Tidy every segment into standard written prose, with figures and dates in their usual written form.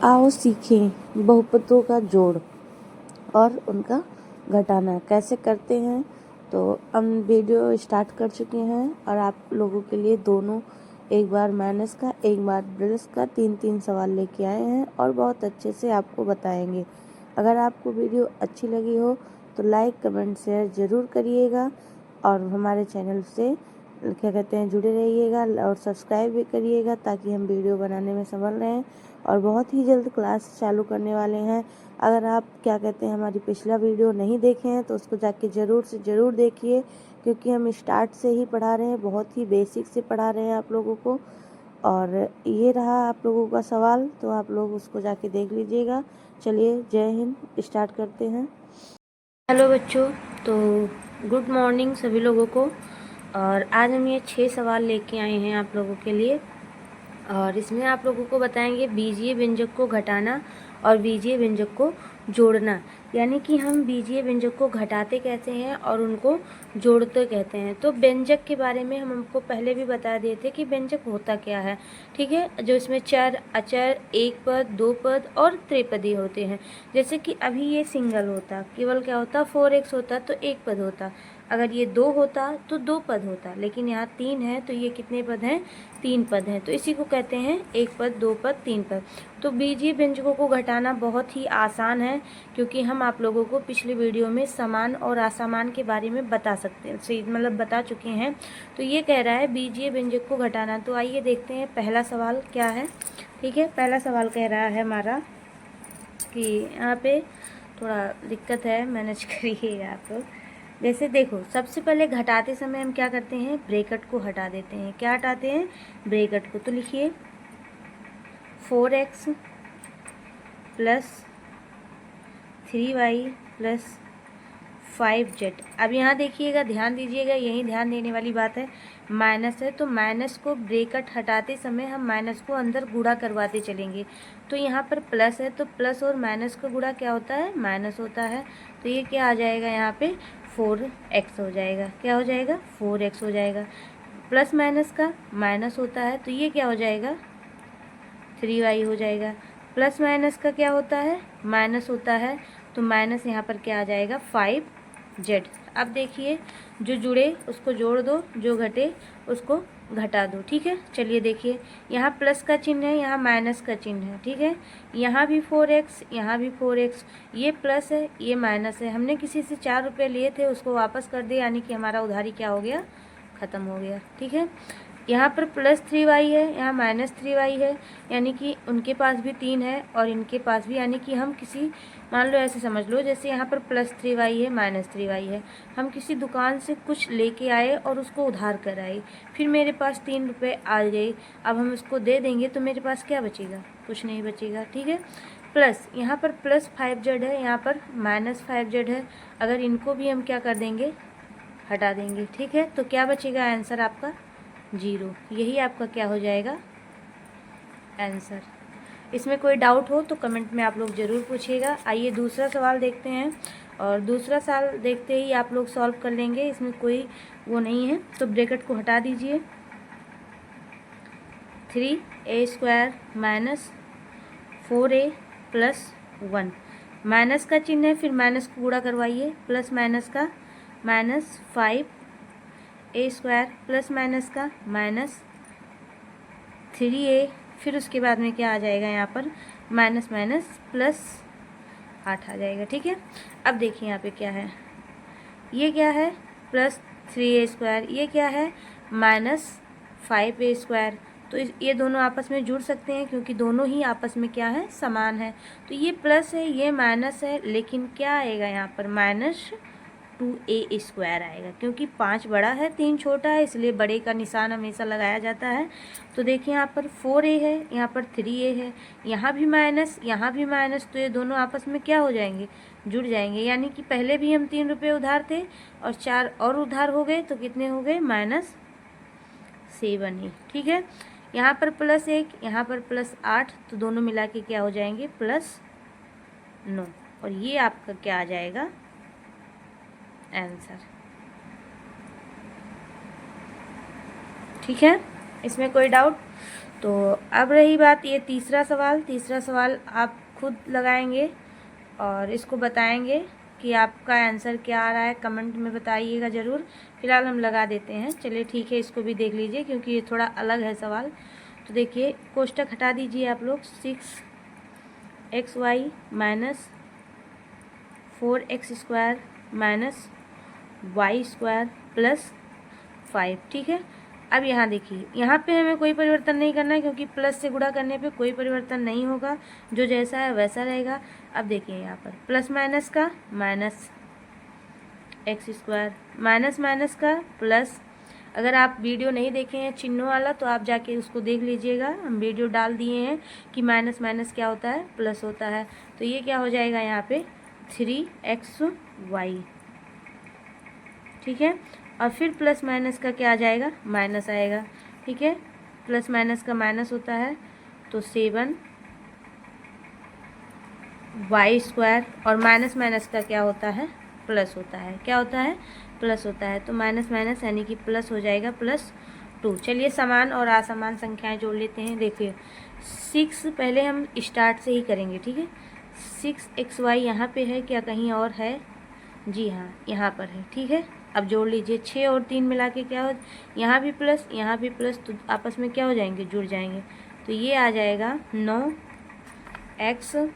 आओ सीखें बहुपदों का जोड़ और उनका घटाना कैसे करते हैं। तो हम वीडियो स्टार्ट कर चुके हैं और आप लोगों के लिए दोनों एक बार माइनस का एक बार प्लस का 3-3 सवाल लेके आए हैं और बहुत अच्छे से आपको बताएंगे। अगर आपको वीडियो अच्छी लगी हो तो लाइक कमेंट शेयर ज़रूर करिएगा और हमारे चैनल से क्या कहते हैं जुड़े रहिएगा और सब्सक्राइब भी करिएगा ताकि हम वीडियो बनाने में सफल रहें। और बहुत ही जल्द क्लास चालू करने वाले हैं। अगर आप क्या कहते हैं हमारी पिछला वीडियो नहीं देखे हैं तो उसको जाके ज़रूर से ज़रूर देखिए, क्योंकि हम स्टार्ट से ही पढ़ा रहे हैं, बहुत ही बेसिक से पढ़ा रहे हैं आप लोगों को। और ये रहा आप लोगों का सवाल, तो आप लोग उसको जाके देख लीजिएगा। चलिए जय हिंद, स्टार्ट करते हैं। हेलो बच्चों, तो गुड मॉर्निंग सभी लोगों को। और आज हम ये 6 सवाल लेके आए हैं आप लोगों के लिए और इसमें आप लोगों को बताएंगे बीजीय व्यंजक को घटाना और बीजीय व्यंजक को जोड़ना, यानी कि हम बीजीय व्यंजक को घटाते कैसे हैं और उनको जोड़ते कहते हैं। तो व्यंजक के बारे में हम आपको पहले भी बता दिए थे कि व्यंजक होता क्या है, ठीक है। जो इसमें चर, अचर, एक पद, दो पद और त्रिपदी होते हैं। जैसे कि अभी ये सिंगल होता, केवल क्या होता 4x होता तो एक पद होता। अगर ये 2 होता तो 2 पद होता, लेकिन यहाँ 3 है तो ये कितने पद हैं, 3 पद हैं। तो इसी को कहते हैं एक पद, दो पद, 3 पद। तो बीजीय व्यंजकों को घटाना बहुत ही आसान है, क्योंकि हम आप लोगों को पिछले वीडियो में समान और असमान के बारे में बता सकते हैं, मतलब बता चुके हैं। तो ये कह रहा है बीजीय व्यंजक को घटाना। तो आइए देखते हैं पहला सवाल क्या है, ठीक है। पहला सवाल कह रहा है हमारा कि यहाँ पे थोड़ा दिक्कत है, मैनेज करिएगा आप लोग। जैसे देखो, सबसे पहले घटाते समय हम क्या करते हैं, ब्रैकेट को हटा देते हैं। क्या हटाते हैं, ब्रैकेट को। तो लिखिए 4x plus 3y plus 5z। अब यहाँ देखिएगा, ध्यान दीजिएगा, यही ध्यान देने वाली बात है। माइनस है तो माइनस को ब्रैकेट हटाते समय हम माइनस को अंदर गुणा करवाते चलेंगे। तो यहाँ पर प्लस है तो प्लस और माइनस का गुणा क्या होता है, माइनस होता है। तो ये क्या आ जाएगा, यहाँ पे 4x हो जाएगा। क्या हो जाएगा, 4x हो जाएगा। प्लस माइनस का माइनस होता है तो ये क्या हो जाएगा, 3y हो जाएगा। प्लस माइनस का क्या होता है, माइनस होता है। तो माइनस यहाँ पर क्या आ जाएगा, 5z। अब देखिए, जो जुड़े उसको जोड़ दो, जो घटे उसको घटा दो, ठीक है। चलिए देखिए, यहाँ प्लस का चिन्ह है, यहाँ माइनस का चिन्ह है, ठीक है। यहाँ भी 4x, यहाँ भी 4x। ये प्लस है, ये माइनस है। हमने किसी से 4 रुपये लिए थे, उसको वापस कर दिया, यानी कि हमारा उधारी क्या हो गया, ख़त्म हो गया, ठीक है। यहाँ पर प्लस 3y है, यहाँ माइनस 3y है, यानी कि उनके पास भी 3 है और इनके पास भी, यानी कि हम किसी, मान लो ऐसे समझ लो, जैसे यहाँ पर प्लस 3y है, माइनस 3y है। हम किसी दुकान से कुछ लेके आए और उसको उधार कर आए, फिर मेरे पास 3 रुपये आ गए। अब हम उसको दे देंगे तो मेरे पास क्या बचेगा, कुछ नहीं बचेगा, ठीक है। प्लस यहाँ पर प्लस 5z है, यहाँ पर माइनस 5z है। अगर इनको भी हम क्या कर देंगे, हटा देंगे, ठीक है। तो क्या बचेगा, आंसर आपका 0। यही आपका क्या हो जाएगा, आंसर। इसमें कोई डाउट हो तो कमेंट में आप लोग ज़रूर पूछिएगा। आइए दूसरा सवाल देखते हैं, और दूसरा सवाल देखते ही आप लोग सॉल्व कर लेंगे, इसमें कोई वो नहीं है। तो ब्रैकेट को हटा दीजिए। 3a² minus 4a plus 1। Minus का चिन्ह है, फिर माइनस को गुणा करवाइए, प्लस माइनस का माइनस 5a² प्लस माइनस का माइनस 3a, फिर उसके बाद में क्या आ जाएगा, यहाँ पर माइनस माइनस प्लस 8 आ जाएगा, ठीक है। अब देखिए यहाँ पे क्या है, ये क्या है, प्लस 3a², ये क्या है, माइनस 5a²। तो ये दोनों आपस में जुड़ सकते हैं, क्योंकि दोनों ही आपस में क्या है, समान है। तो ये प्लस है, ये माइनस है, लेकिन क्या आएगा यहाँ पर, माइनस 2a² आएगा, क्योंकि 5 बड़ा है 3 छोटा है, इसलिए बड़े का निशान हमेशा लगाया जाता है। तो देखिए यहाँ पर 4a है, यहाँ पर 3a है, यहाँ भी माइनस, यहाँ भी माइनस, तो ये दोनों आपस में क्या हो जाएंगे, जुड़ जाएंगे। यानी कि पहले भी हम 3 रुपये उधार थे और 4 और उधार हो गए, तो कितने हो गए, -7 ही, ठीक है। यहाँ पर +1, यहाँ पर +8, तो दोनों मिला के क्या हो जाएंगे, +9। और ये आपका क्या आ जाएगा, आंसर, ठीक है। इसमें कोई डाउट तो अब रही बात ये तीसरा सवाल आप खुद लगाएंगे और इसको बताएंगे कि आपका आंसर क्या आ रहा है, कमेंट में बताइएगा ज़रूर। फिलहाल हम लगा देते हैं। चलिए ठीक है, इसको भी देख लीजिए क्योंकि ये थोड़ा अलग है सवाल। तो देखिए, कोष्टक हटा दीजिए आप लोग। 6xy minus 4x² minus y² plus 5, ठीक है। अब यहाँ देखिए, यहाँ पे हमें कोई परिवर्तन नहीं करना है क्योंकि प्लस से गुणा करने पे कोई परिवर्तन नहीं होगा, जो जैसा है वैसा रहेगा। अब देखिए यहाँ पर प्लस माइनस का माइनस x² माइनस माइनस का प्लस। अगर आप वीडियो नहीं देखे हैं चिन्हों वाला तो आप जाके उसको देख लीजिएगा, हम वीडियो डाल दिए हैं कि माइनस माइनस क्या होता है, प्लस होता है। तो ये क्या हो जाएगा यहाँ पे 3xy, ठीक है। और फिर प्लस माइनस का क्या आ जाएगा, माइनस आएगा, ठीक है। प्लस माइनस का माइनस होता है तो 7y² और माइनस माइनस का क्या होता है, प्लस होता है। क्या होता है, प्लस होता है। तो माइनस माइनस यानी कि प्लस हो जाएगा +2। चलिए समान और असमान संख्याएं जोड़ लेते हैं। देखिए 6 पहले हम स्टार्ट से ही करेंगे, ठीक है। 6xy यहाँ पे है क्या, कहीं और है? जी हाँ, यहाँ पर है, ठीक है। अब जोड़ लीजिए 6 और 3 मिला के क्या हो, यहाँ भी प्लस यहाँ भी प्लस, तो आपस में क्या हो जाएंगे, जुड़ जाएंगे। तो ये आ जाएगा 9xy,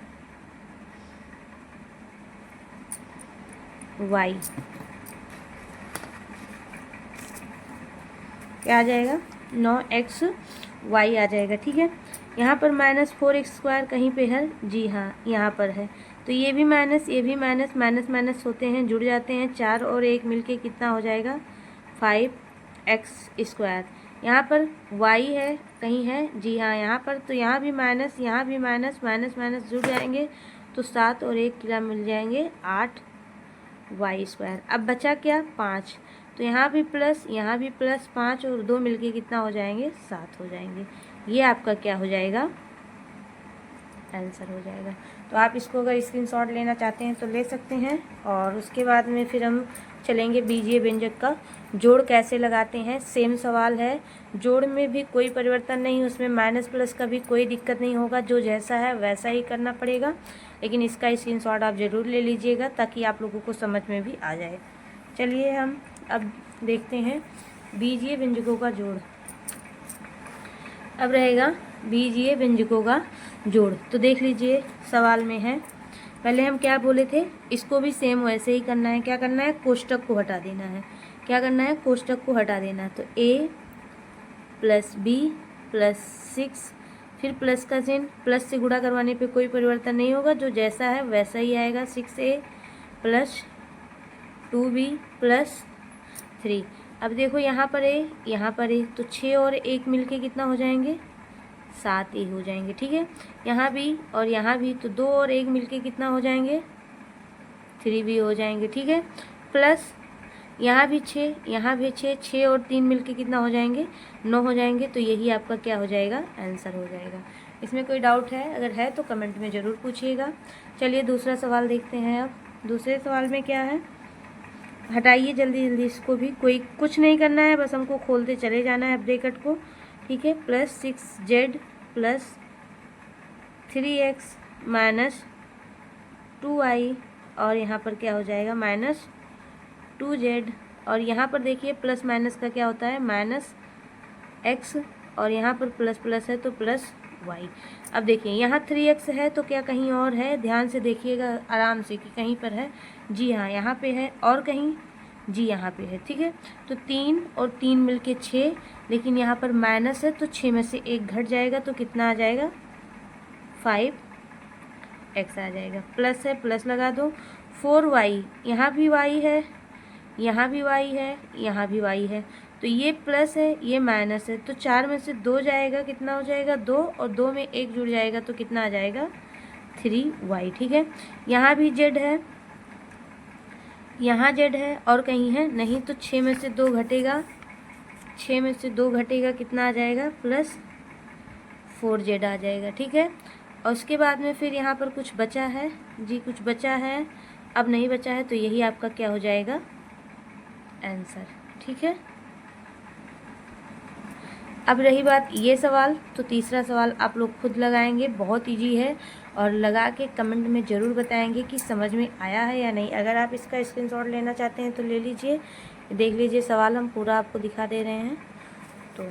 क्या आ जाएगा, 9xy आ जाएगा, ठीक है। यहाँ पर -4x² कहीं पे है, जी हाँ यहाँ पर है। तो ये भी माइनस माइनस माइनस होते हैं, जुड़ जाते हैं। 4 और 1 मिलके कितना हो जाएगा, 5x²। यहाँ पर y है, कहीं है, जी हाँ यहाँ पर। तो यहाँ भी माइनस माइनस माइनस जुड़ जाएंगे, तो 7 और 1 क्या मिल जाएंगे, 8y²। अब बचा क्या, 5। तो यहाँ भी प्लस 5 और 2 मिलके कितना हो जाएंगे, 7 हो जाएंगे। ये आपका क्या हो जाएगा, आंसर हो जाएगा। तो आप इसको अगर स्क्रीनशॉट लेना चाहते हैं तो ले सकते हैं। और उसके बाद में फिर हम चलेंगे बीजीय व्यंजक का जोड़ कैसे लगाते हैं। सेम सवाल है, जोड़ में भी कोई परिवर्तन नहीं, उसमें माइनस प्लस का भी कोई दिक्कत नहीं होगा, जो जैसा है वैसा ही करना पड़ेगा। लेकिन इसका स्क्रीनशॉट आप ज़रूर ले लीजिएगा ताकि आप लोगों को समझ में भी आ जाए। चलिए हम अब देखते हैं बीजीय व्यंजकों का जोड़। अब रहेगा बीजीय व्यंजकों का जोड़। तो देख लीजिए सवाल में है, पहले हम क्या बोले थे, इसको भी सेम वैसे ही करना है। क्या करना है, कोष्टक को हटा देना है। क्या करना है, कोष्टक को हटा देना है। तो a + b + 6, फिर प्लस का चिन्ह, प्लस से गुणा करवाने पे कोई परिवर्तन नहीं होगा, जो जैसा है वैसा ही आएगा। 6a + 2b + 3। अब देखो यहाँ पर a, यहाँ पर a, तो 6 और 1 मिलके कितना हो जाएंगे, 7a हो जाएंगे, ठीक है। यहाँ भी और यहाँ भी, तो 2 और 1 मिलके कितना हो जाएंगे, 3b हो जाएंगे, ठीक है। प्लस यहाँ भी 6, यहाँ भी 6, 6 और 3 मिलके कितना हो जाएंगे, 9 हो जाएंगे। तो यही आपका क्या हो जाएगा, आंसर हो जाएगा। इसमें कोई डाउट है, अगर है तो कमेंट में ज़रूर पूछिएगा। चलिए दूसरा सवाल देखते हैं। अब दूसरे सवाल में क्या है, हटाइए जल्दी जल्दी इसको भी, कोई कुछ नहीं करना है, बस हमको खोलते चले जाना है ब्रैकेट को, ठीक है। +6z + 3x - 2y और यहाँ पर क्या हो जाएगा, -2z। और यहाँ पर देखिए प्लस माइनस का क्या होता है, -x और यहाँ पर प्लस प्लस है तो +y। अब देखिए यहाँ 3x है तो क्या कहीं और है, ध्यान से देखिएगा आराम से कि कहीं पर है। जी हाँ यहाँ पे है, और कहीं, जी यहाँ पे है, ठीक है। तो 3 और 3 मिलके 6, लेकिन यहाँ पर माइनस है तो 6 में से 1 घट जाएगा तो कितना आ जाएगा, 5x आ जाएगा। प्लस है, प्लस लगा दो। 4y, यहाँ भी y है, यहाँ भी y है, यहाँ भी y है। तो ये प्लस है, ये माइनस है, तो 4 में से 2 जाएगा, कितना हो जाएगा, 2, और 2 में 1 जुड़ जाएगा तो कितना आ जाएगा, 3y, ठीक है। यहाँ भी z है, यहाँ z है, और कहीं है नहीं, तो 6 में से 2 घटेगा, 6 में से 2 घटेगा, कितना आ जाएगा, +4z आ जाएगा, ठीक है। और उसके बाद में फिर यहाँ पर कुछ बचा है, जी कुछ बचा है, अब नहीं बचा है, तो यही आपका क्या हो जाएगा, आंसर, ठीक है। अब रही बात ये सवाल, तो तीसरा सवाल आप लोग खुद लगाएंगे, बहुत इजी है, और लगा के कमेंट में ज़रूर बताएंगे कि समझ में आया है या नहीं। अगर आप इसका स्क्रीनशॉट लेना चाहते हैं तो ले लीजिए, देख लीजिए सवाल हम पूरा आपको दिखा दे रहे हैं। तो